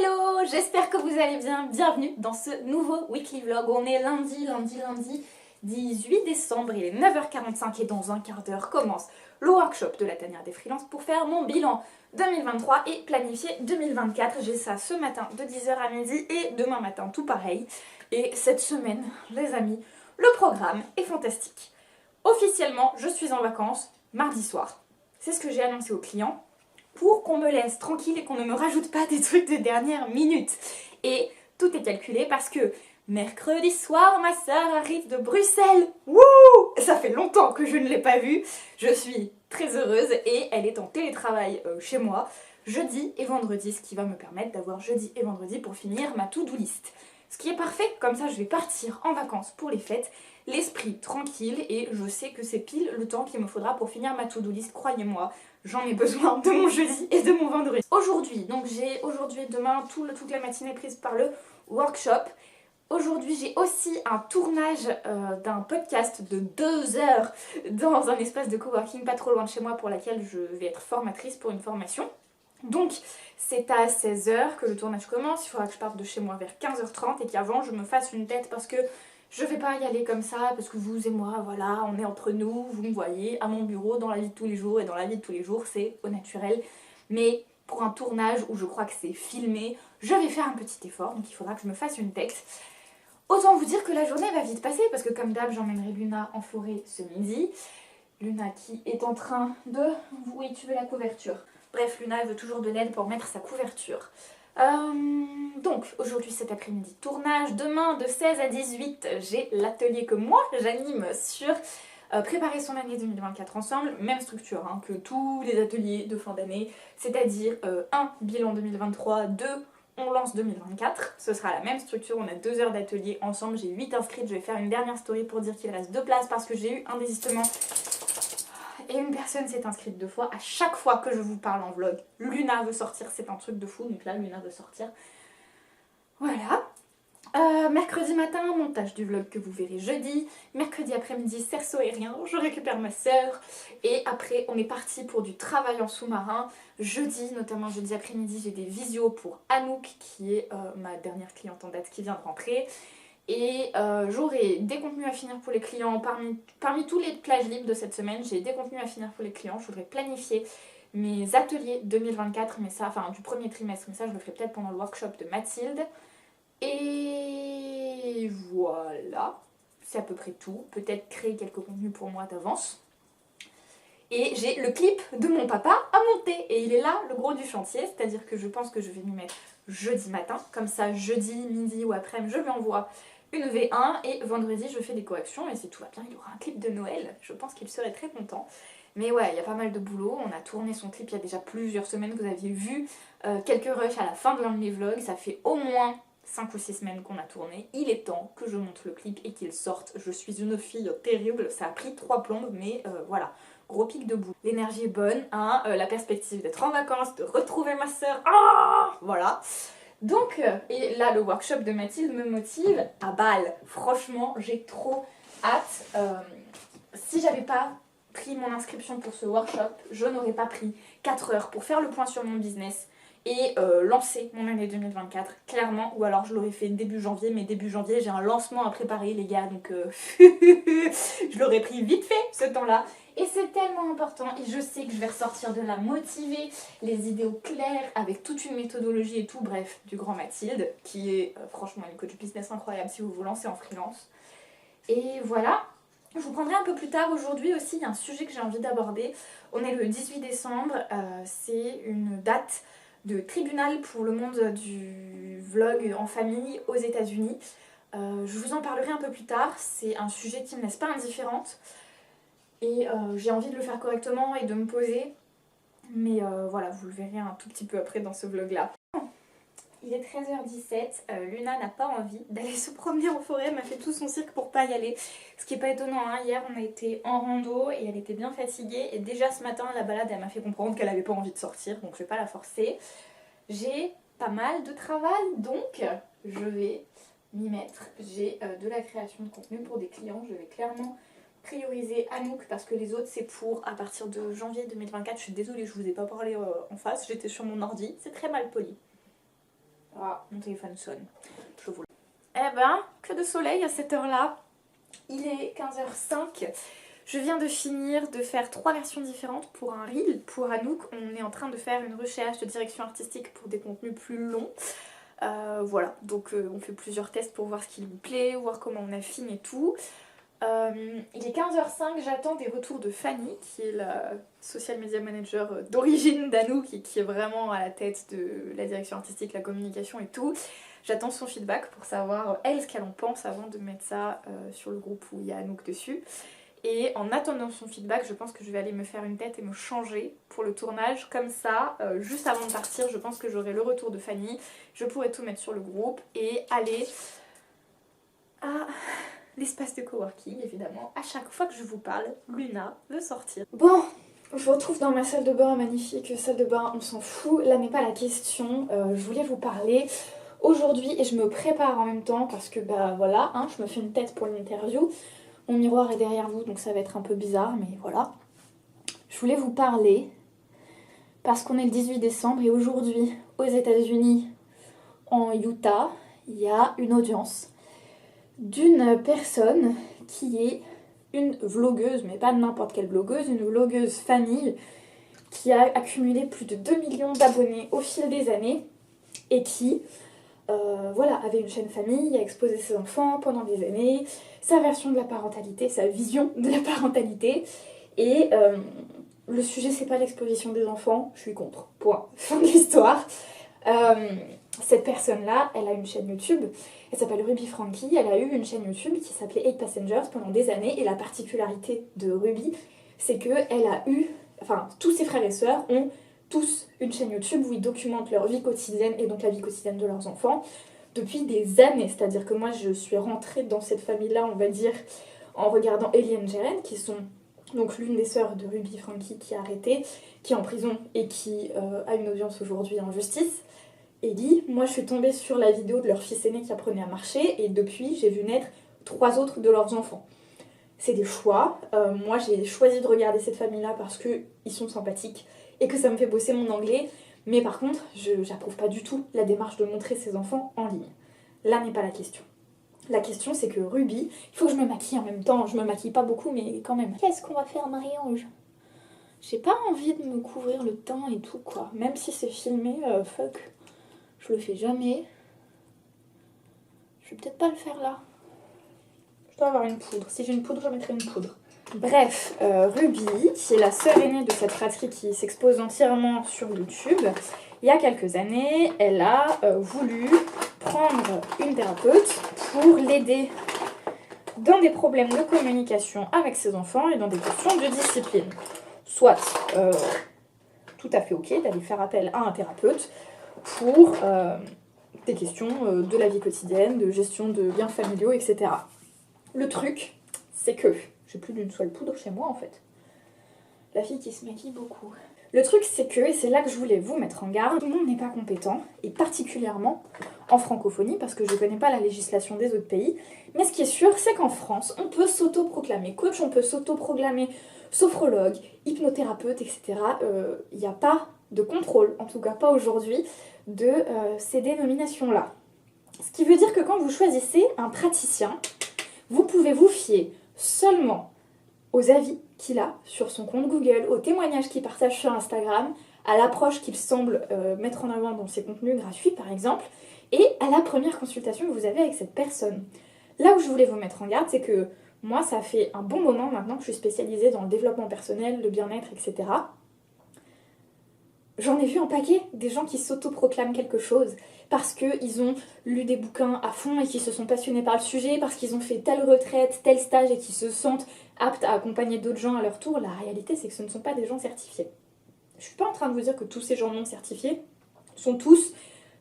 Hello, j'espère que vous allez bien. Bienvenue dans ce nouveau weekly vlog. On est lundi 18 décembre, il est 9h45 et dans un quart d'heure commence le workshop de la tanière des freelances pour faire mon bilan 2023 et planifier 2024. J'ai ça ce matin de 10h à midi et demain matin tout pareil. Et cette semaine, les amis, le programme est fantastique. Officiellement, je suis en vacances mardi soir. C'est ce que j'ai annoncé aux clients, pour qu'on me laisse tranquille et qu'on ne me rajoute pas des trucs de dernière minute. Et tout est calculé parce que mercredi soir, ma soeur arrive de Bruxelles. Wouh! Ça fait longtemps que je ne l'ai pas vue. Je suis très heureuse et elle est en télétravail chez moi jeudi et vendredi, ce qui va me permettre d'avoir jeudi et vendredi pour finir ma to-do list. Ce qui est parfait, comme ça je vais partir en vacances pour les fêtes, l'esprit tranquille et je sais que c'est pile le temps qu'il me faudra pour finir ma to-do list, croyez-moi. J'en ai besoin de mon jeudi et de mon vendredi. Aujourd'hui, donc j'ai aujourd'hui et demain toute la matinée prise par le workshop. Aujourd'hui, j'ai aussi un tournage d'un podcast de 2 heures dans un espace de coworking pas trop loin de chez moi pour laquelle je vais être formatrice pour une formation. Donc, c'est à 16h que le tournage commence. Il faudra que je parte de chez moi vers 15h30 et qu'avant je me fasse une tête parce que je vais pas y aller comme ça, parce que vous et moi, voilà, on est entre nous, vous me voyez à mon bureau dans la vie de tous les jours, et dans la vie de tous les jours, c'est au naturel. Mais pour un tournage où je crois que c'est filmé, je vais faire un petit effort, donc il faudra que je me fasse une texte. Autant vous dire que la journée va vite passer, parce que comme d'hab, j'emmènerai Luna en forêt ce midi. Luna qui est en train de... Oui, tu veux la couverture. Bref, Luna, elle veut toujours de l'aide pour mettre sa couverture. Donc aujourd'hui cet après-midi tournage, demain de 16 à 18 j'ai l'atelier que moi j'anime sur préparer son année 2024 ensemble, même structure hein, que tous les ateliers de fin d'année, c'est-à-dire 1 bilan 2023, 2 on lance 2024, ce sera la même structure, on a 2 heures d'atelier ensemble, j'ai 8 inscrites, je vais faire une dernière story pour dire qu'il reste 2 places parce que j'ai eu un désistement. Et une personne s'est inscrite 2 fois. À chaque fois que je vous parle en vlog, Luna veut sortir, c'est un truc de fou. Donc là, Luna veut sortir. Voilà. Mercredi matin, montage du vlog que vous verrez jeudi. Mercredi après-midi, cerceau aérien, je récupère ma soeur. Et après, on est parti pour du travail en sous-marin. Jeudi, notamment jeudi après-midi, j'ai des visios pour Anouk, qui est ma dernière cliente en date qui vient de rentrer. Et j'aurai des contenus à finir pour les clients. Parmi tous les plages libres de cette semaine, j'ai des contenus à finir pour les clients. Je voudrais planifier mes ateliers 2024, mais ça, enfin du premier trimestre, mais ça je le ferai peut-être pendant le workshop de Mathilde. Et voilà, c'est à peu près tout. Peut-être créer quelques contenus pour moi d'avance. Et j'ai le clip de mon papa à monter. Et il est là, le gros du chantier. C'est-à-dire que je pense que je vais m'y mettre jeudi matin. Comme ça, jeudi, midi ou après-midi, je lui envoie une V1. Et vendredi, je fais des corrections. Et si tout va bien, il y aura un clip de Noël. Je pense qu'il serait très content. Mais ouais, il y a pas mal de boulot. On a tourné son clip il y a déjà plusieurs semaines. Vous aviez vu quelques rushs à la fin de l'un de mes vlogs. Ça fait au moins 5 ou 6 semaines qu'on a tourné. Il est temps que je monte le clip et qu'il sorte. Je suis une fille terrible. Ça a pris 3 plombes, mais voilà. Gros pic de boue. L'énergie est bonne, hein, la perspective d'être en vacances, de retrouver ma soeur, voilà. Donc, et là le workshop de Mathilde me motive à balle. Franchement, j'ai trop hâte. Si j'avais pas pris mon inscription pour ce workshop, je n'aurais pas pris 4 heures pour faire le point sur mon business et lancer mon année 2024, clairement, ou alors je l'aurais fait début janvier, mais début janvier j'ai un lancement à préparer les gars, donc je l'aurais pris vite fait ce temps-là. Et c'est tellement important et je sais que je vais ressortir de là motivée, les idées au clair, avec toute une méthodologie et tout, bref, du grand Mathilde, qui est franchement une coach business incroyable si vous vous lancez en freelance. Et voilà, je vous prendrai un peu plus tard aujourd'hui aussi, il y a un sujet que j'ai envie d'aborder. On est le 18 décembre, c'est une date de tribunal pour le monde du vlog en famille aux États-Unis. Je vous en parlerai un peu plus tard, c'est un sujet qui me laisse pas indifférente. Et j'ai envie de le faire correctement et de me poser. Mais voilà, vous le verrez un tout petit peu après dans ce vlog-là. Il est 13h17, Luna n'a pas envie d'aller se promener en forêt, elle m'a fait tout son cirque pour pas y aller. Ce qui est pas étonnant, hein. Hier on a été en rando et elle était bien fatiguée. Et déjà ce matin, la balade, elle m'a fait comprendre qu'elle avait pas envie de sortir, donc je vais pas la forcer. J'ai pas mal de travail, donc je vais m'y mettre. J'ai de la création de contenu pour des clients, je vais clairement prioriser Anouk parce que les autres c'est pour à partir de janvier 2024. Je suis désolée, je vous ai pas parlé en face, j'étais sur mon ordi, c'est très mal poli. Ah, mon téléphone sonne. Je vous... Eh ben, que de soleil à cette heure-là. Il est 15h05. Je viens de finir de faire 3 versions différentes pour un reel. Pour Anouk, on est en train de faire une recherche de direction artistique pour des contenus plus longs. Voilà, donc on fait plusieurs tests pour voir ce qui lui plaît, voir comment on affine et tout. Il est 15h05, j'attends des retours de Fanny, qui est la social media manager d'origine d'Anouk et qui est vraiment à la tête de la direction artistique, la communication et tout. J'attends son feedback pour savoir elle ce qu'elle en pense avant de mettre ça sur le groupe où il y a Anouk dessus. Et en attendant son feedback, je pense que je vais aller me faire une tête et me changer pour le tournage. Comme ça, juste avant de partir, je pense que j'aurai le retour de Fanny. Je pourrai tout mettre sur le groupe et aller à l'espace de coworking, évidemment. À chaque fois que je vous parle, Luna veut sortir. Bon, je vous retrouve dans ma salle de bain magnifique. Salle de bain, on s'en fout. Là n'est pas la question. Je voulais vous parler aujourd'hui et je me prépare en même temps parce que bah voilà, hein, je me fais une tête pour l'interview. Mon miroir est derrière vous, donc ça va être un peu bizarre, mais voilà. Je voulais vous parler parce qu'on est le 18 décembre et aujourd'hui, aux États-Unis, en Utah, il y a une audience d'une personne qui est une vlogueuse, mais pas n'importe quelle vlogueuse, une vlogueuse famille qui a accumulé plus de 2 millions d'abonnés au fil des années et qui voilà, avait une chaîne famille, a exposé ses enfants pendant des années, sa version de la parentalité, sa vision de la parentalité, et le sujet c'est pas l'exposition des enfants, je suis contre, point, fin de l'histoire. Cette personne-là, elle a une chaîne YouTube, elle s'appelle Ruby Frankie, elle a eu une chaîne YouTube qui s'appelait 8 Passengers pendant des années, et la particularité de Ruby, c'est qu'elle a eu, enfin tous ses frères et sœurs ont tous une chaîne YouTube où ils documentent leur vie quotidienne et donc la vie quotidienne de leurs enfants depuis des années. C'est-à-dire que moi je suis rentrée dans cette famille-là, on va dire, en regardant Ellie et Jeren, qui sont donc l'une des sœurs de Ruby Frankie qui est arrêtée, qui est en prison et qui a une audience aujourd'hui en justice. Ellie, moi je suis tombée sur la vidéo de leur fils aîné qui apprenait à marcher et depuis j'ai vu naître 3 autres de leurs enfants. C'est des choix. Moi j'ai choisi de regarder cette famille-là parce qu'ils sont sympathiques et que ça me fait bosser mon anglais. Mais par contre, j'approuve pas du tout la démarche de montrer ses enfants en ligne. Là n'est pas la question. La question c'est que Ruby, il faut que je me maquille en même temps. Je me maquille pas beaucoup mais quand même. Qu'est-ce qu'on va faire Marie-Ange? J'ai pas envie de me couvrir le teint et tout quoi. Même si c'est filmé, fuck. Je le fais jamais. Je vais peut-être pas le faire là. Je dois avoir une poudre. Si j'ai une poudre, je mettrai une poudre. Bref, Ruby, qui est la sœur aînée de cette fratrie qui s'expose entièrement sur YouTube, il y a quelques années, elle a voulu prendre une thérapeute pour l'aider dans des problèmes de communication avec ses enfants et dans des questions de discipline. Soit tout à fait ok d'aller faire appel à un thérapeute pour des questions de la vie quotidienne, de gestion de liens familiaux, etc. Le truc, c'est que j'ai plus d'une seule poudre chez moi en fait. La fille qui se maquille beaucoup. Le truc c'est que, et c'est là que je voulais vous mettre en garde, tout le monde n'est pas compétent, et particulièrement en francophonie, parce que je connais pas la législation des autres pays, mais ce qui est sûr, c'est qu'en France, on peut s'auto-proclamer coach, on peut s'auto-proclamer sophrologue, hypnothérapeute, etc. Il n'y a pas de contrôle, en tout cas pas aujourd'hui, de ces dénominations-là. Ce qui veut dire que quand vous choisissez un praticien, vous pouvez vous fier seulement aux avis qu'il a sur son compte Google, aux témoignages qu'il partage sur Instagram, à l'approche qu'il semble mettre en avant dans ses contenus gratuits par exemple, et à la première consultation que vous avez avec cette personne. Là où je voulais vous mettre en garde, c'est que moi ça fait un bon moment maintenant que je suis spécialisée dans le développement personnel, le bien-être, etc. J'en ai vu un paquet des gens qui s'autoproclament quelque chose parce qu'ils ont lu des bouquins à fond et qui se sont passionnés par le sujet, parce qu'ils ont fait telle retraite, tel stage et qui se sentent aptes à accompagner d'autres gens à leur tour. La réalité, c'est que ce ne sont pas des gens certifiés. Je suis pas en train de vous dire que tous ces gens non certifiés sont tous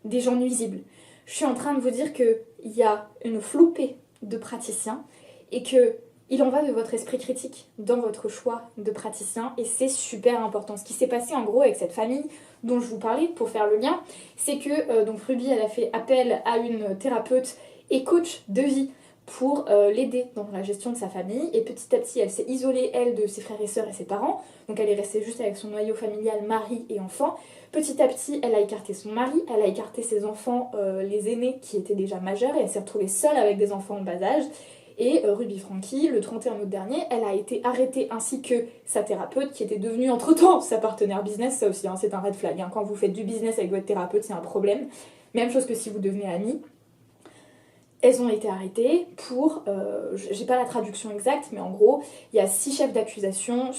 des gens nuisibles. Je suis en train de vous dire qu'il y a une flopée de praticiens et que il en va de votre esprit critique dans votre choix de praticien et c'est super important. Ce qui s'est passé en gros avec cette famille dont je vous parlais pour faire le lien, c'est que donc Ruby elle a fait appel à une thérapeute et coach de vie pour l'aider dans la gestion de sa famille. Et petit à petit, elle s'est isolée, elle, de ses frères et sœurs et ses parents. Donc elle est restée juste avec son noyau familial, mari et enfants. Petit à petit, elle a écarté son mari, elle a écarté ses enfants, les aînés, qui étaient déjà majeurs, et elle s'est retrouvée seule avec des enfants en bas âge. Et Ruby Franky, le 31 août dernier, elle a été arrêtée ainsi que sa thérapeute qui était devenue entre-temps sa partenaire business. Ça aussi, hein, c'est un red flag. Hein. Quand vous faites du business avec votre thérapeute, c'est un problème. Même chose que si vous devenez amis. Elles ont été arrêtées pour, j'ai pas la traduction exacte, mais en gros, il y a 6 chefs d'accusation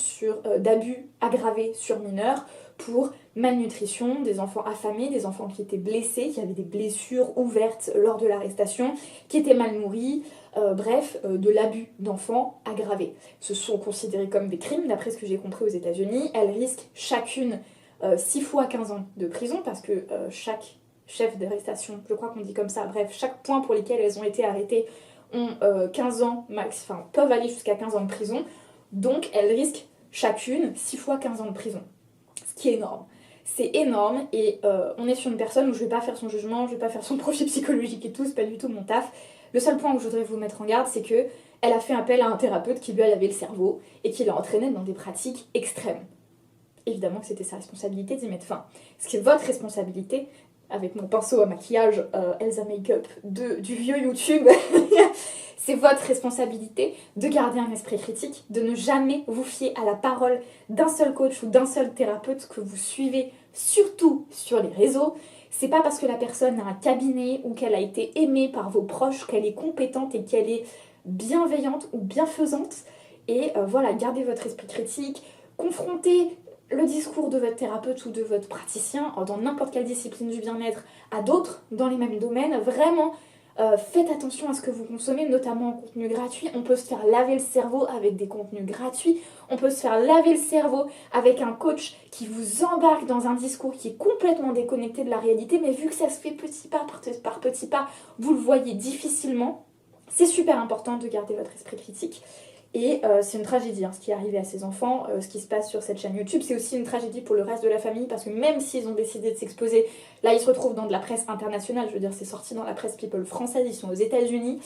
d'abus aggravés sur mineurs pour malnutrition, des enfants affamés, des enfants qui étaient blessés, qui avaient des blessures ouvertes lors de l'arrestation, qui étaient mal nourris, bref, de l'abus d'enfants aggravé. Ce sont considérés comme des crimes, d'après ce que j'ai compris aux États-Unis. Elles risquent chacune 6 fois 15 ans de prison, parce que chaque chef d'arrestation, je crois qu'on dit comme ça, bref, chaque point pour lesquels elles ont été arrêtées ont 15 ans max, enfin peuvent aller jusqu'à 15 ans de prison, donc elles risquent chacune 6 fois 15 ans de prison, ce qui est énorme. C'est énorme et on est sur une personne où je vais pas faire son jugement, je vais pas faire son profil psychologique et tout, c'est pas du tout mon taf. Le seul point où je voudrais vous mettre en garde, c'est que elle a fait appel à un thérapeute qui lui a lavé le cerveau et qui l'a entraînée dans des pratiques extrêmes. Évidemment que c'était sa responsabilité d'y mettre fin. Ce qui est votre responsabilité, avec mon pinceau à maquillage Elsa Makeup du vieux YouTube, c'est votre responsabilité de garder un esprit critique, de ne jamais vous fier à la parole d'un seul coach ou d'un seul thérapeute que vous suivez, surtout sur les réseaux. C'est pas parce que la personne a un cabinet ou qu'elle a été aimée par vos proches qu'elle est compétente et qu'elle est bienveillante ou bienfaisante. Et voilà, gardez votre esprit critique, confrontez le discours de votre thérapeute ou de votre praticien dans n'importe quelle discipline du bien-être à d'autres dans les mêmes domaines. Vraiment, faites attention à ce que vous consommez, notamment en contenu gratuit. On peut se faire laver le cerveau avec des contenus gratuits. On peut se faire laver le cerveau avec un coach qui vous embarque dans un discours qui est complètement déconnecté de la réalité. Mais vu que ça se fait petit pas par petit pas, vous le voyez difficilement. C'est super important de garder votre esprit critique. Et c'est une tragédie, hein, ce qui est arrivé à ces enfants, ce qui se passe sur cette chaîne YouTube. C'est aussi une tragédie pour le reste de la famille, parce que même s'ils ont décidé de s'exposer, là ils se retrouvent dans de la presse internationale, je veux dire c'est sorti dans la presse people française, ils sont aux États-Unis,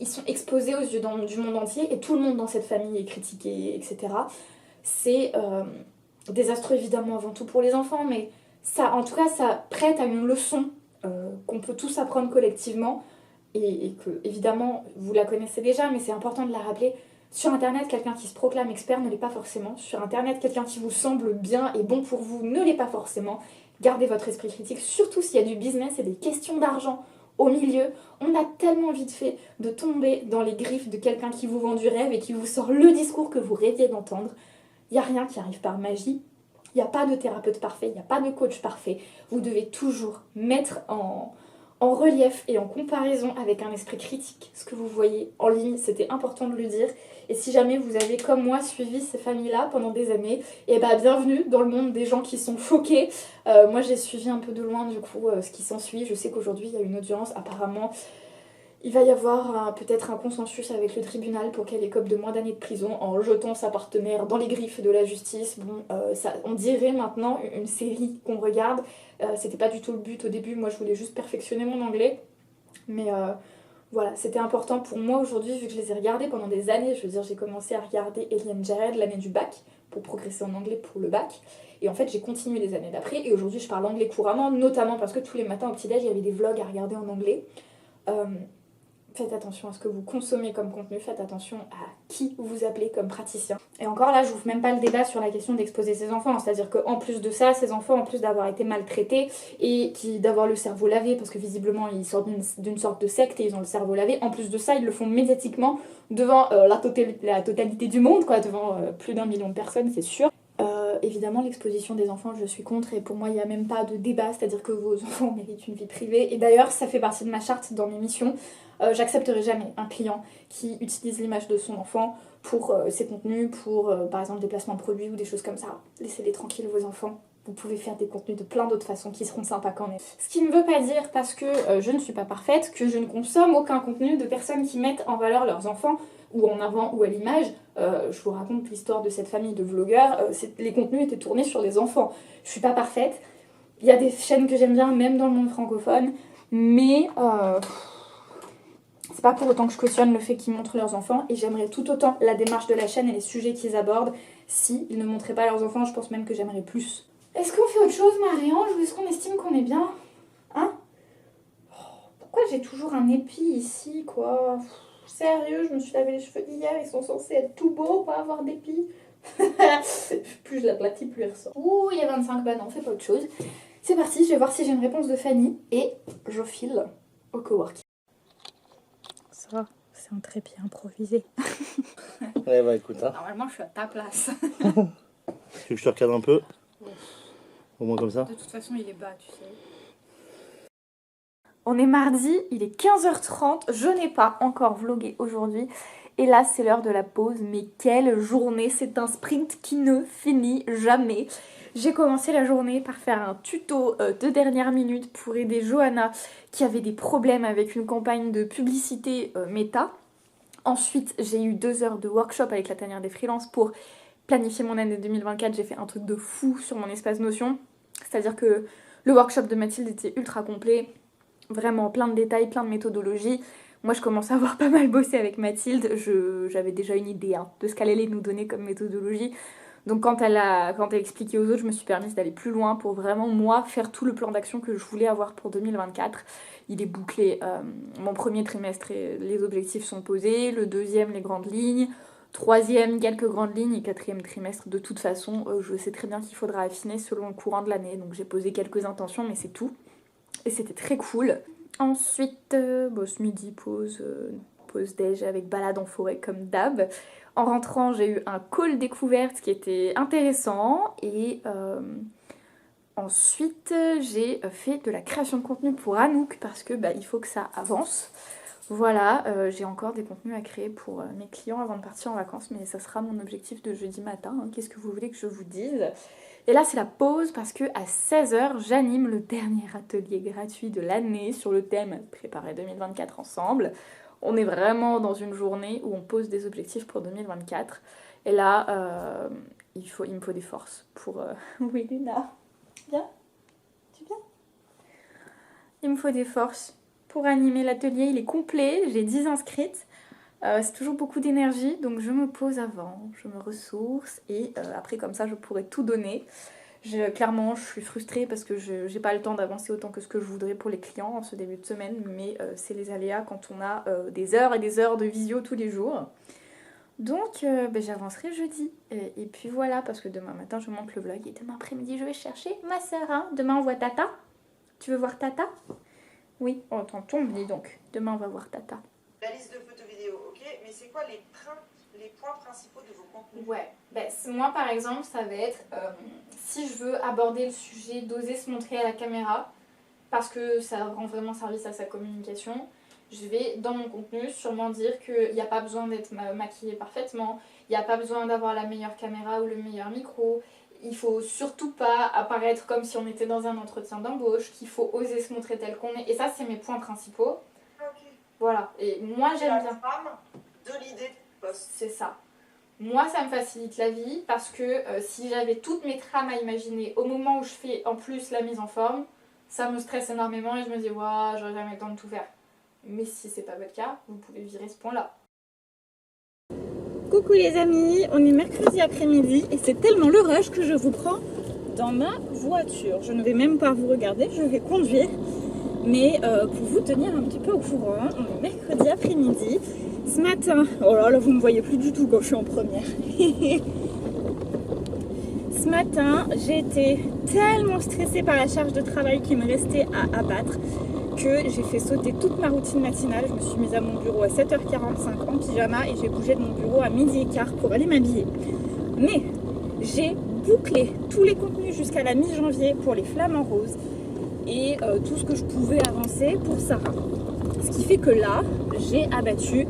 ils sont exposés aux yeux du monde entier, et tout le monde dans cette famille est critiqué, etc. C'est désastreux évidemment avant tout pour les enfants, mais ça, en tout cas ça prête à une leçon qu'on peut tous apprendre collectivement. Et que, évidemment, vous la connaissez déjà, mais c'est important de la rappeler. Sur Internet, quelqu'un qui se proclame expert ne l'est pas forcément. Sur Internet, quelqu'un qui vous semble bien et bon pour vous ne l'est pas forcément. Gardez votre esprit critique, surtout s'il y a du business et des questions d'argent au milieu. On a tellement vite fait de tomber dans les griffes de quelqu'un qui vous vend du rêve et qui vous sort le discours que vous rêviez d'entendre. Il n'y a rien qui arrive par magie. Il n'y a pas de thérapeute parfait, il n'y a pas de coach parfait. Vous devez toujours mettre en relief et en comparaison avec un esprit critique ce que vous voyez en ligne, c'était important de le dire. Et si jamais vous avez comme moi suivi ces familles-là pendant des années, et bah bienvenue dans le monde des gens qui sont choqués. Moi j'ai suivi un peu de loin du coup ce qui s'ensuit. Je sais qu'aujourd'hui il y a une audience, apparemment il va y avoir peut-être un consensus avec le tribunal pour qu'elle écope de moins d'années de prison en jetant sa partenaire dans les griffes de la justice. Bon, ça, on dirait maintenant une série qu'on regarde. C'était pas du tout le but au début, moi je voulais juste perfectionner mon anglais. Mais voilà, c'était important pour moi aujourd'hui vu que je les ai regardés pendant des années. Je veux dire, j'ai commencé à regarder Ellie Jared l'année du bac pour progresser en anglais pour le bac. Et en fait, j'ai continué les années d'après et aujourd'hui je parle anglais couramment, notamment parce que tous les matins au petit-déj, il y avait des vlogs à regarder en anglais. Faites attention à ce que vous consommez comme contenu, faites attention à qui vous appelez comme praticien. Et encore là, je vous fais même pas le débat sur la question d'exposer ses enfants, c'est-à-dire qu'en plus de ça, ces enfants, en plus d'avoir été maltraités et d'avoir le cerveau lavé, parce que visiblement ils sortent d'une sorte de secte et ils ont le cerveau lavé, en plus de ça, ils le font médiatiquement devant la totalité du monde, quoi, devant plus d'1 million de personnes, c'est sûr. Évidemment, l'exposition des enfants, je suis contre et pour moi, il n'y a même pas de débat, c'est-à-dire que vos enfants méritent une vie privée. Et d'ailleurs, ça fait partie de ma charte dans mes missions. J'accepterai jamais un client qui utilise l'image de son enfant pour ses contenus, pour par exemple des placements de produits ou des choses comme ça. Laissez-les tranquilles, vos enfants. Vous pouvez faire des contenus de plein d'autres façons qui seront sympas quand même. Ce qui ne veut pas dire, parce que je ne suis pas parfaite, que je ne consomme aucun contenu de personnes qui mettent en valeur leurs enfants ou en avant ou à l'image. Je vous raconte l'histoire de cette famille de vlogueurs. Les contenus étaient tournés sur les enfants. Je suis pas parfaite. Il y a des chaînes que j'aime bien, même dans le monde francophone. Mais C'est pas pour autant que je cautionne le fait qu'ils montrent leurs enfants et j'aimerais tout autant la démarche de la chaîne et les sujets qu'ils abordent. Si ils ne montraient pas leurs enfants, je pense même que j'aimerais plus. Est-ce qu'on fait autre chose, Marie-Ange, ou est-ce qu'on estime qu'on est bien? Hein? Pourquoi j'ai toujours un épi ici, quoi? Sérieux, je me suis lavé les cheveux hier, ils sont censés être tout beaux, pas avoir d'épi. Plus je l'aplatis, plus il ressort. Ouh, il y a 25, bah non, on fait pas autre chose. C'est parti, je vais voir si j'ai une réponse de Fanny et je file au coworking. Ça, c'est un trépied improvisé. Ouais, bah écoute, hein. Normalement, je suis à ta place. Tu veux que je te recadre un peu? Au moins comme ça. De toute façon, il est bas, tu sais. On est mardi, il est 15h30, je n'ai pas encore vlogué aujourd'hui. Et là, c'est l'heure de la pause, mais quelle journée! C'est un sprint qui ne finit jamais. J'ai commencé la journée par faire un tuto de dernière minute pour aider Johanna qui avait des problèmes avec une campagne de publicité Meta. Ensuite, j'ai eu 2 heures de workshop avec la tanière des freelances pour planifier mon année 2024. J'ai fait un truc de fou sur mon espace Notion. C'est-à-dire que le workshop de Mathilde était ultra complet. Vraiment plein de détails, plein de méthodologies. Moi, je commence à avoir pas mal bossé avec Mathilde. J'avais déjà une idée de ce qu'elle allait nous donner comme méthodologie. Donc quand elle expliqué aux autres, je me suis permise d'aller plus loin pour vraiment, moi, faire tout le plan d'action que je voulais avoir pour 2024. Il est bouclé. Mon premier trimestre, les objectifs sont posés. Le deuxième, les grandes lignes. Troisième, quelques grandes lignes. Et quatrième trimestre, de toute façon, je sais très bien qu'il faudra affiner selon le courant de l'année. Donc j'ai posé quelques intentions, mais c'est tout. Et c'était très cool. Ensuite, ce midi, pause déj avec balade en forêt comme d'hab. En rentrant, j'ai eu un call découverte qui était intéressant. Et ensuite, j'ai fait de la création de contenu pour Anouk parce que il faut que ça avance. Voilà, j'ai encore des contenus à créer pour mes clients avant de partir en vacances. Mais ça sera mon objectif de jeudi matin. Qu'est-ce que vous voulez que je vous dise ? Et là, c'est la pause parce que à 16h, j'anime le dernier atelier gratuit de l'année sur le thème Préparer 2024 ensemble. On est vraiment dans une journée où on pose des objectifs pour 2024. Et là, il me faut des forces pour... Oui, Luna, viens. Tu viens? Il me faut des forces pour animer l'atelier. Il est complet, j'ai 10 inscrites. C'est toujours beaucoup d'énergie, donc je me pose avant, je me ressource et après comme ça je pourrai tout donner. Clairement je suis frustrée parce que je n'ai pas le temps d'avancer autant que ce que je voudrais pour les clients en ce début de semaine, mais c'est les aléas quand on a des heures et des heures de visio tous les jours. Donc j'avancerai jeudi et puis voilà, parce que demain matin je monte le vlog et demain après-midi je vais chercher ma sœur. Hein. Demain on voit Tata. Tu veux voir Tata? Oui, on tombe, dis donc. Demain on va voir Tata. La liste de photos vidéo, ok, mais c'est quoi les points principaux de vos contenus? Ouais, moi par exemple, ça va être si je veux aborder le sujet d'oser se montrer à la caméra, parce que ça rend vraiment service à sa communication, je vais dans mon contenu sûrement dire qu'il n'y a pas besoin d'être maquillée parfaitement, il n'y a pas besoin d'avoir la meilleure caméra ou le meilleur micro, il faut surtout pas apparaître comme si on était dans un entretien d'embauche, qu'il faut oser se montrer tel qu'on est, et ça c'est mes points principaux. Voilà, et moi j'aime bien. De l'idée de poste. C'est ça. Moi ça me facilite la vie parce que si j'avais toutes mes trames à imaginer au moment où je fais en plus la mise en forme, ça me stresse énormément et je me dis waouh, j'aurais jamais le temps de tout faire. Mais si c'est pas votre cas, vous pouvez virer ce point-là. Coucou les amis, on est mercredi après-midi et c'est tellement le rush que je vous prends dans ma voiture. Je ne vais même pas vous regarder, je vais conduire. Mais pour vous tenir un petit peu au courant, on est mercredi après-midi. Ce matin, oh là vous me voyez plus du tout quand je suis en première. Ce matin, j'ai été tellement stressée par la charge de travail qui me restait à abattre que j'ai fait sauter toute ma routine matinale. Je me suis mise à mon bureau à 7h45 en pyjama et j'ai bougé de mon bureau à 12h15 pour aller m'habiller. Mais j'ai bouclé tous les contenus jusqu'à la mi-janvier pour les flamants roses. Et tout ce que je pouvais avancer pour Sarah. Ce qui fait que là, j'ai abattu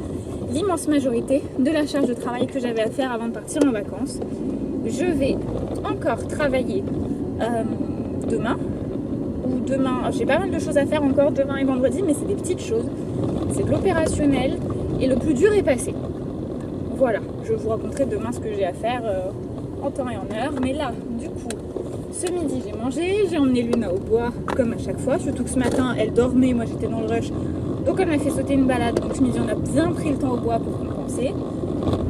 l'immense majorité de la charge de travail que j'avais à faire avant de partir en vacances. Je vais encore travailler demain. Ou demain, j'ai pas mal de choses à faire encore demain et vendredi, mais c'est des petites choses. C'est de l'opérationnel et le plus dur est passé. Voilà, je vous raconterai demain ce que j'ai à faire en temps et en heure. Mais là, du coup... Ce midi j'ai mangé, j'ai emmené Luna au bois comme à chaque fois, surtout que ce matin elle dormait, moi j'étais dans le rush, Donc elle m'a fait sauter une balade, donc je me dis on a bien pris le temps au bois pour compenser.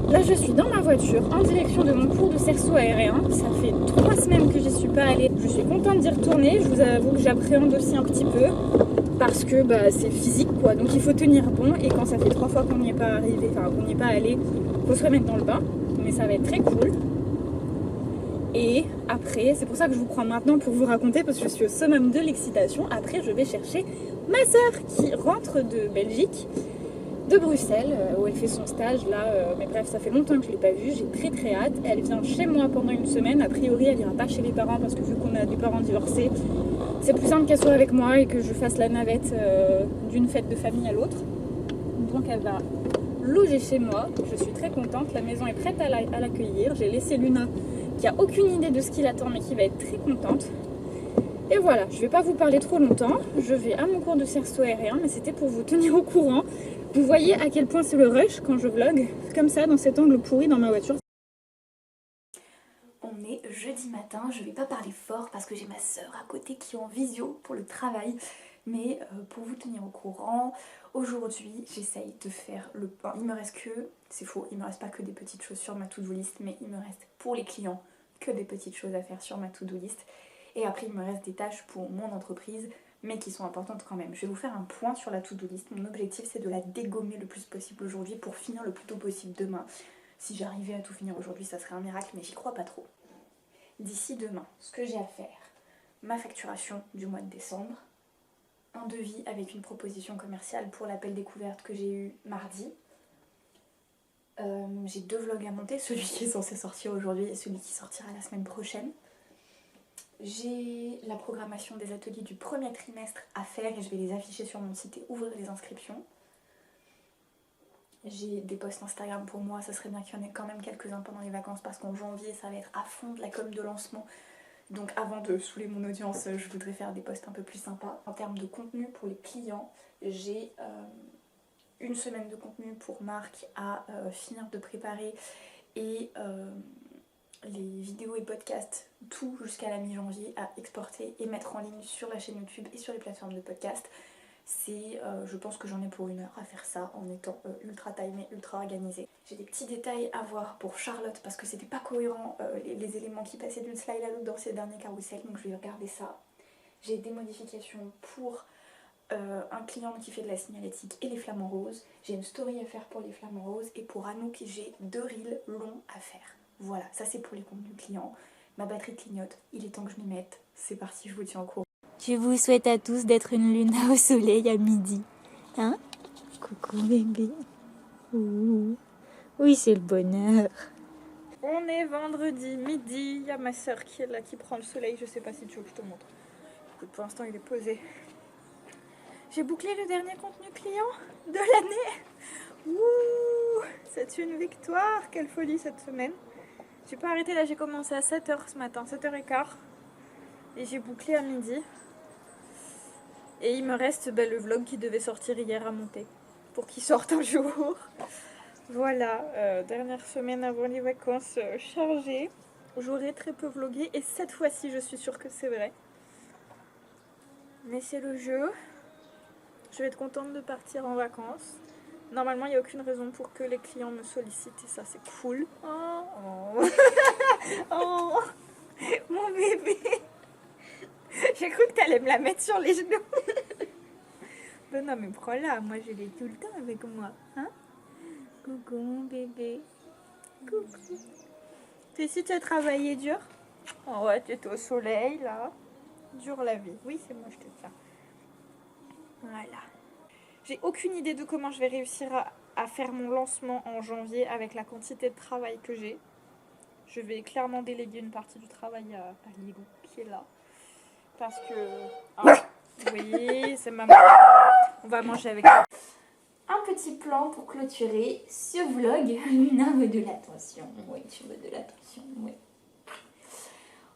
Là je suis dans ma voiture en direction de mon cours de cerceau aérien. Ça fait 3 semaines que j'y suis pas allée. Je suis contente d'y retourner. Je vous avoue que j'appréhende aussi un petit peu parce que c'est physique quoi. Donc il faut tenir bon et quand ça fait 3 fois qu'on n'y est pas arrivé, enfin qu'on n'y est pas allé, faut se remettre dans le bain. Mais ça va être très cool. Et après, c'est pour ça que je vous prends maintenant pour vous raconter parce que je suis au summum de l'excitation. Après je vais chercher ma soeur qui rentre de Belgique, de Bruxelles, où elle fait son stage là, mais bref ça fait longtemps que je ne l'ai pas vue, j'ai très très hâte. Elle vient chez moi pendant une semaine, a priori elle ira pas chez les parents parce que vu qu'on a des parents divorcés, c'est plus simple qu'elle soit avec moi et que je fasse la navette d'une fête de famille à l'autre. Donc elle va loger chez moi, je suis très contente, la maison est prête à l'accueillir. J'ai laissé Luna qui a aucune idée de ce qui l'attend mais qui va être très contente. Et voilà, je vais pas vous parler trop longtemps, je vais à mon cours de cerceau aérien, mais c'était pour vous tenir au courant. Vous voyez à quel point c'est le rush quand je vlog, comme ça, dans cet angle pourri dans ma voiture. On est jeudi matin, je vais pas parler fort parce que j'ai ma soeur à côté qui est en visio pour le travail. Mais pour vous tenir au courant, aujourd'hui j'essaye de faire le pain. Il me reste que, c'est faux, il me reste pas que des petites choses sur ma to-do list, mais il me reste pour les clients que des petites choses à faire sur ma to-do list. Et après il me reste des tâches pour mon entreprise, mais qui sont importantes quand même. Je vais vous faire un point sur la to-do list. Mon objectif c'est de la dégommer le plus possible aujourd'hui pour finir le plus tôt possible demain. Si j'arrivais à tout finir aujourd'hui ça serait un miracle, mais j'y crois pas trop. D'ici demain, ce que j'ai à faire, ma facturation du mois de décembre, un devis avec une proposition commerciale pour l'appel découverte que j'ai eu mardi. J'ai 2 vlogs à monter, celui qui est censé sortir aujourd'hui et celui qui sortira la semaine prochaine. J'ai la programmation des ateliers du premier trimestre à faire et je vais les afficher sur mon site et ouvrir les inscriptions. J'ai des posts Instagram pour moi, ça serait bien qu'il y en ait quand même quelques-uns pendant les vacances parce qu'en janvier ça va être à fond de la com de lancement. Donc avant de saouler mon audience, je voudrais faire des posts un peu plus sympas. En termes de contenu pour les clients, j'ai une semaine de contenu pour Marc à finir de préparer et les vidéos et podcasts, tout jusqu'à la mi-janvier à exporter et mettre en ligne sur la chaîne YouTube et sur les plateformes de podcast. Je pense que j'en ai pour 1 heure à faire ça en étant ultra timée, ultra organisée. J'ai des petits détails à voir pour Charlotte parce que c'était pas cohérent les éléments qui passaient d'une slide à l'autre dans ces derniers carousels, donc je vais regarder ça. J'ai des modifications pour un client qui fait de la signalétique et les flamants roses. J'ai une story à faire pour les flamants roses et pour Anouk j'ai 2 reels longs à faire. Voilà, ça c'est pour les contenus clients. Ma batterie clignote, il est temps que je m'y mette. C'est parti, je vous tiens au courant. Je vous souhaite à tous d'être une luna au soleil à midi. Hein? Coucou bébé. Ouh. Oui, c'est le bonheur. On est vendredi midi, il y a ma soeur qui est là, qui prend le soleil. Je sais pas si tu veux que je te montre. Écoute, pour l'instant il est posé. J'ai bouclé le dernier contenu client de l'année. Ouh, c'est une victoire. Quelle folie cette semaine. J'ai pas arrêté, là j'ai commencé à 7h ce matin, 7h15. Et j'ai bouclé à midi. Et il me reste le vlog qui devait sortir hier à monter. Pour qu'il sorte un jour. Voilà, dernière semaine avant les vacances chargée. J'aurai très peu vlogué et cette fois-ci je suis sûre que c'est vrai. Mais c'est le jeu. Je vais être contente de partir en vacances. Normalement il n'y a aucune raison pour que les clients me sollicitent et ça c'est cool. Oh, oh, mon bébé. J'ai cru que t'allais me la mettre sur les genoux. Ben non mais prends-la, moi je l'ai tout le temps avec moi. Hein? Coucou mon bébé. Coucou. T'es ici, tu as travaillé dur? Oh ouais, tu es au soleil là. Dure la vie. Oui, c'est moi, je te tiens. Voilà. J'ai aucune idée de comment je vais réussir à faire mon lancement en janvier avec la quantité de travail que j'ai. Je vais clairement déléguer une partie du travail à Lilou qui est là. Parce que... Ah, oui, c'est maman. On va manger avec elle. Un petit plan pour clôturer ce vlog. Luna veut de l'attention. Oui, tu veux de l'attention, oui.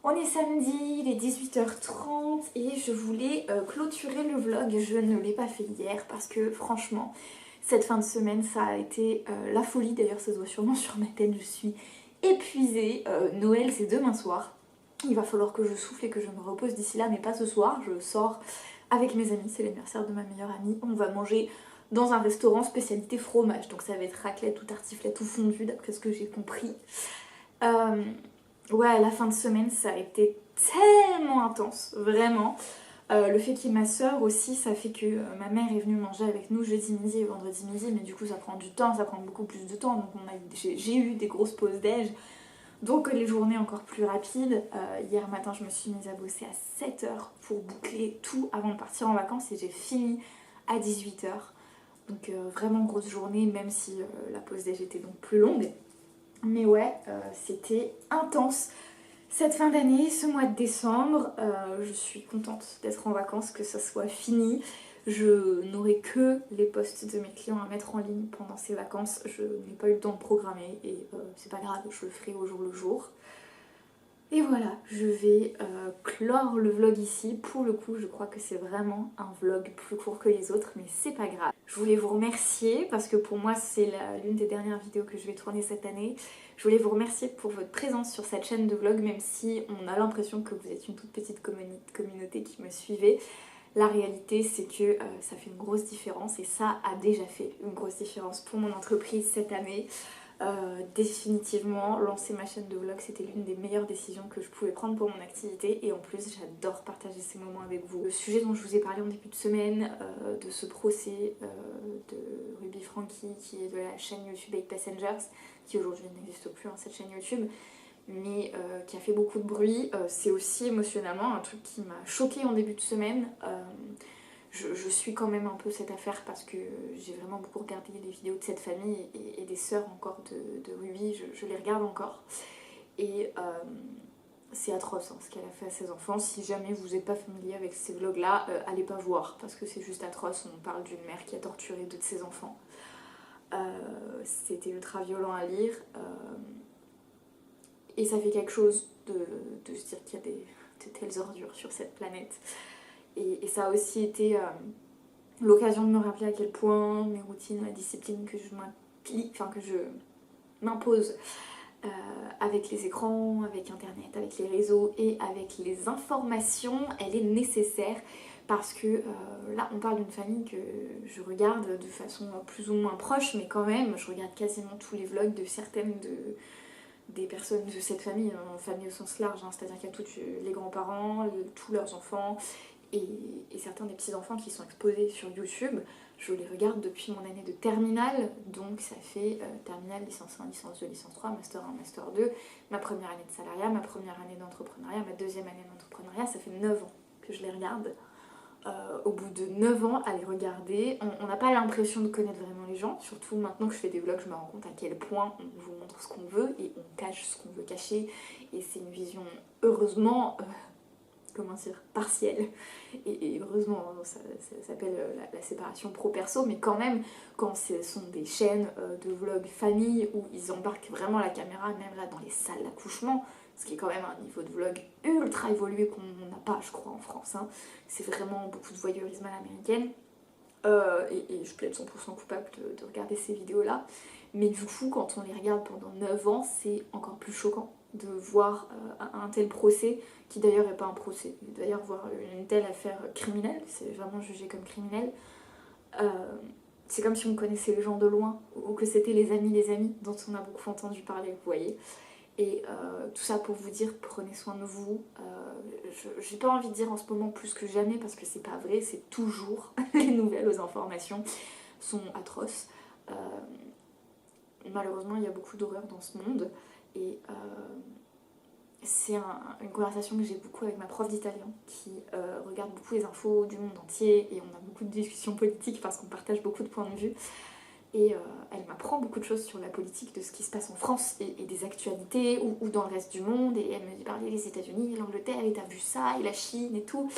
On est samedi, il est 18h30 et je voulais clôturer le vlog. Je ne l'ai pas fait hier parce que franchement, cette fin de semaine, ça a été la folie. D'ailleurs, ça se voit sûrement sur ma tête, je suis épuisée. Noël, c'est demain soir. Il va falloir que je souffle et que je me repose d'ici là, mais pas ce soir. Je sors avec mes amis, c'est l'anniversaire de ma meilleure amie. On va manger dans un restaurant spécialité fromage. Donc ça va être raclette ou tartiflette ou fondue d'après ce que j'ai compris. Ouais, la fin de semaine ça a été tellement intense, vraiment. Le fait qu'il y ait ma soeur aussi, ça fait que ma mère est venue manger avec nous jeudi midi et vendredi midi, mais du coup ça prend du temps, ça prend beaucoup plus de temps, donc j'ai eu des grosses pauses déj, donc les journées encore plus rapides. Hier matin je me suis mise à bosser à 7h pour boucler tout avant de partir en vacances et j'ai fini à 18h, donc vraiment grosse journée, même si la pause déj était donc plus longue, mais ouais, c'était intense. Cette fin d'année, ce mois de décembre, je suis contente d'être en vacances, que ça soit fini. Je n'aurai que les posts de mes clients à mettre en ligne pendant ces vacances. Je n'ai pas eu le temps de programmer et c'est pas grave, je le ferai au jour le jour. Et voilà, je vais clore le vlog ici. Pour le coup, je crois que c'est vraiment un vlog plus court que les autres, mais c'est pas grave. Je voulais vous remercier parce que pour moi, c'est l'une des dernières vidéos que je vais tourner cette année. Je voulais vous remercier pour votre présence sur cette chaîne de vlog, même si on a l'impression que vous êtes une toute petite communauté qui me suivait. La réalité, c'est que ça fait une grosse différence et ça a déjà fait une grosse différence pour mon entreprise cette année. Définitivement, lancer ma chaîne de vlog, c'était l'une des meilleures décisions que je pouvais prendre pour mon activité, et en plus j'adore partager ces moments avec vous. Le sujet dont je vous ai parlé en début de semaine, de ce procès de Ruby Franky, qui est de la chaîne YouTube 8 Passengers, qui aujourd'hui n'existe plus, hein, cette chaîne YouTube, mais qui a fait beaucoup de bruit, c'est aussi émotionnellement un truc qui m'a choquée en début de semaine. Je suis quand même un peu cette affaire parce que j'ai vraiment beaucoup regardé les vidéos de cette famille et des sœurs encore de Ruby, je les regarde encore. Et c'est atroce hein, ce qu'elle a fait à ses enfants. Si jamais vous n'êtes pas familier avec ces vlogs là, allez pas voir parce que c'est juste atroce. On parle d'une mère qui a torturé deux de ses enfants. C'était ultra violent à lire. Et ça fait quelque chose de se dire qu'il y a de telles ordures sur cette planète. Et ça a aussi été l'occasion de me rappeler à quel point mes routines, la discipline que je m'impose avec les écrans, avec internet, avec les réseaux et avec les informations, elle est nécessaire. Parce que là on parle d'une famille que je regarde de façon plus ou moins proche, mais quand même je regarde quasiment tous les vlogs de certaines des personnes de cette famille, famille au sens large, hein, c'est-à-dire qu'il y a tous les grands-parents, tous leurs enfants, et certains des petits-enfants qui sont exposés sur YouTube. Je les regarde depuis mon année de terminale, donc ça fait terminale, licence 1, licence 2, licence 3, master 1, master 2, ma première année de salariat, ma première année d'entrepreneuriat, ma deuxième année d'entrepreneuriat, ça fait 9 ans que je les regarde. Au bout de 9 ans à les regarder, on n'a pas l'impression de connaître vraiment les gens, surtout maintenant que je fais des vlogs, je me rends compte à quel point on vous montre ce qu'on veut et on cache ce qu'on veut cacher, et c'est une vision heureusement comment dire, partielle, et heureusement ça s'appelle la séparation pro-perso, mais quand même quand ce sont des chaînes de vlogs famille où ils embarquent vraiment la caméra, même là dans les salles d'accouchement, ce qui est quand même un niveau de vlog ultra évolué qu'on n'a pas je crois en France, hein. C'est vraiment beaucoup de voyeurisme à l'américaine, et je plaide 100% coupable de regarder ces vidéos là, mais du coup quand on les regarde pendant 9 ans c'est encore plus choquant de voir un tel procès, qui d'ailleurs n'est pas un procès, d'ailleurs voir une telle affaire criminelle, c'est vraiment jugé comme criminel. C'est comme si on connaissait les gens de loin, ou que c'était les amis dont on a beaucoup entendu parler, vous voyez. Et tout ça pour vous dire, prenez soin de vous. J'ai pas envie de dire en ce moment plus que jamais, parce que c'est pas vrai, c'est toujours, les nouvelles aux informations sont atroces. Malheureusement, il y a beaucoup d'horreur dans ce monde. Et c'est une conversation que j'ai beaucoup avec ma prof d'italien qui regarde beaucoup les infos du monde entier, et on a beaucoup de discussions politiques parce qu'on partage beaucoup de points de vue, et elle m'apprend beaucoup de choses sur la politique de ce qui se passe en France et des actualités ou dans le reste du monde, et elle me dit parler les États-Unis, l'Angleterre, et t'as vu ça, et la Chine et tout,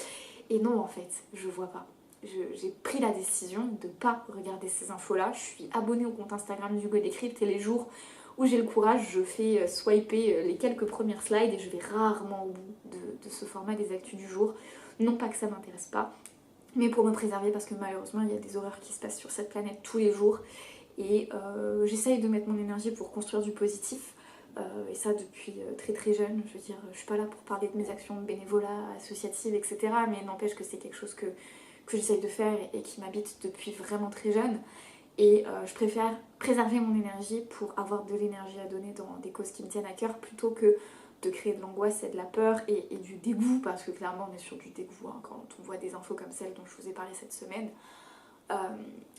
et non en fait je vois pas. J'ai pris la décision de pas regarder ces infos là. Je suis abonnée au compte Instagram d'Hugo Décrypte, et les jours où j'ai le courage, je fais swiper les quelques premières slides et je vais rarement au bout de ce format des actus du jour. Non pas que ça m'intéresse pas, mais pour me préserver, parce que malheureusement il y a des horreurs qui se passent sur cette planète tous les jours, et j'essaye de mettre mon énergie pour construire du positif, et ça depuis très très jeune. Je veux dire, je suis pas là pour parler de mes actions de bénévolat, associatives, etc., mais n'empêche que c'est quelque chose que que j'essaye de faire et qui m'habite depuis vraiment très jeune. Et je préfère préserver mon énergie pour avoir de l'énergie à donner dans des causes qui me tiennent à cœur plutôt que de créer de l'angoisse et de la peur et du dégoût, parce que clairement on est sur du dégoût hein, quand on voit des infos comme celles dont je vous ai parlé cette semaine.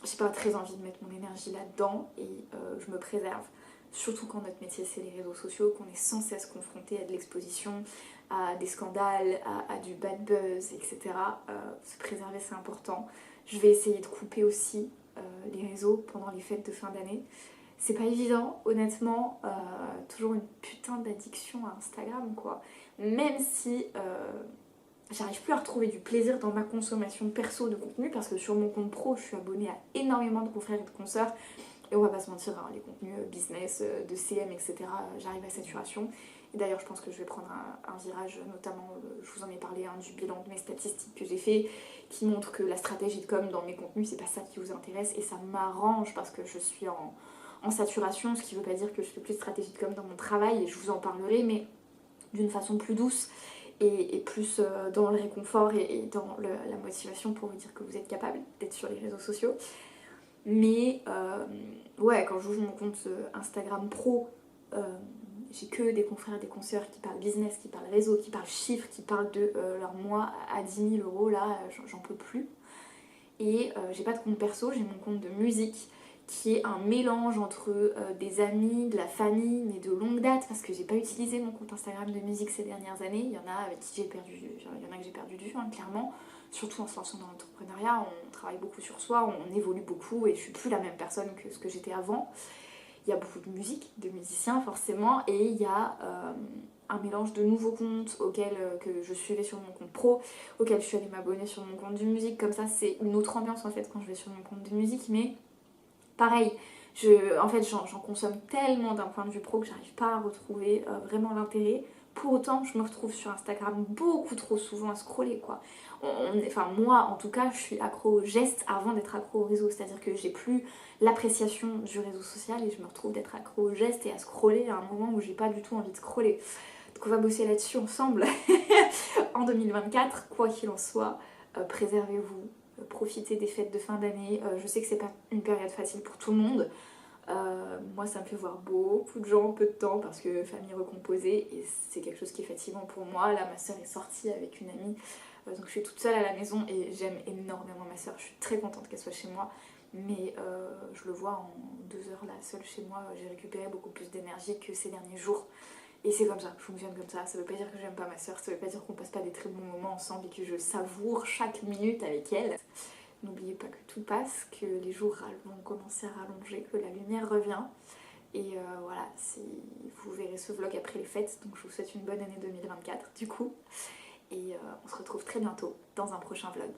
J'ai pas très envie de mettre mon énergie là-dedans et je me préserve. Surtout quand notre métier c'est les réseaux sociaux, qu'on est sans cesse confronté à de l'exposition, à des scandales, à du bad buzz, etc. Se préserver c'est important. Je vais essayer de couper aussi les réseaux pendant les fêtes de fin d'année. C'est pas évident, honnêtement, toujours une putain d'addiction à Instagram quoi. Même si j'arrive plus à retrouver du plaisir dans ma consommation perso de contenu parce que sur mon compte pro je suis abonnée à énormément de confrères et de consoeurs. Et on va pas se mentir, hein, les contenus business, de CM, etc., j'arrive à saturation. Et d'ailleurs, je pense que je vais prendre un virage, notamment, je vous en ai parlé, hein, du bilan de mes statistiques que j'ai fait, qui montre que la stratégie de com dans mes contenus, c'est pas ça qui vous intéresse. Et ça m'arrange parce que je suis en saturation, ce qui veut pas dire que je fais plus de stratégie de com dans mon travail, et je vous en parlerai, mais d'une façon plus douce et plus dans le réconfort et dans la motivation pour vous dire que vous êtes capable d'être sur les réseaux sociaux. Mais ouais, quand j'ouvre mon compte Instagram pro, j'ai que des confrères et des consoeurs qui parlent business, qui parlent réseau, qui parlent chiffres, qui parlent de leur mois à 10 000 euros, là j'en peux plus. Et j'ai pas de compte perso, j'ai mon compte de musique qui est un mélange entre des amis, de la famille, mais de longue date, parce que j'ai pas utilisé mon compte Instagram de musique ces dernières années. Il y en a avec qui j'ai perdu, il y en a que j'ai perdu de vue, hein, clairement. Surtout en se lançant dans l'entrepreneuriat, on travaille beaucoup sur soi, on évolue beaucoup et je suis plus la même personne que ce que j'étais avant. Il y a beaucoup de musique, de musiciens forcément, et il y a un mélange de nouveaux comptes auxquels que je suivais sur mon compte pro, auxquels je suis allée m'abonner sur mon compte de musique. Comme ça, c'est une autre ambiance en fait quand je vais sur mon compte de musique, mais pareil, en fait j'en consomme tellement d'un point de vue pro que j'arrive pas à retrouver vraiment l'intérêt. Pour autant, je me retrouve sur Instagram beaucoup trop souvent à scroller quoi. Enfin moi en tout cas, je suis accro aux gestes avant d'être accro au réseau. C'est-à-dire que j'ai plus l'appréciation du réseau social et je me retrouve d'être accro aux gestes et à scroller à un moment où j'ai pas du tout envie de scroller. Donc on va bosser là-dessus ensemble en 2024, quoi qu'il en soit, préservez-vous. Profiter des fêtes de fin d'année. Je sais que c'est pas une période facile pour tout le monde. Moi ça me fait voir beaucoup de gens en peu de temps parce que famille recomposée et c'est quelque chose qui est fatigant pour moi. Là ma soeur est sortie avec une amie donc je suis toute seule à la maison et j'aime énormément ma soeur. Je suis très contente qu'elle soit chez moi mais je le vois en 2 heures là seule chez moi j'ai récupéré beaucoup plus d'énergie que ces derniers jours. Et c'est comme ça, je fonctionne comme ça. Ça veut pas dire que j'aime pas ma soeur, ça veut pas dire qu'on passe pas des très bons moments ensemble et que je savoure chaque minute avec elle. N'oubliez pas que tout passe, que les jours vont commencer à rallonger, que la lumière revient. Et voilà, vous verrez ce vlog après les fêtes, donc je vous souhaite une bonne année 2024 du coup. Et on se retrouve très bientôt dans un prochain vlog.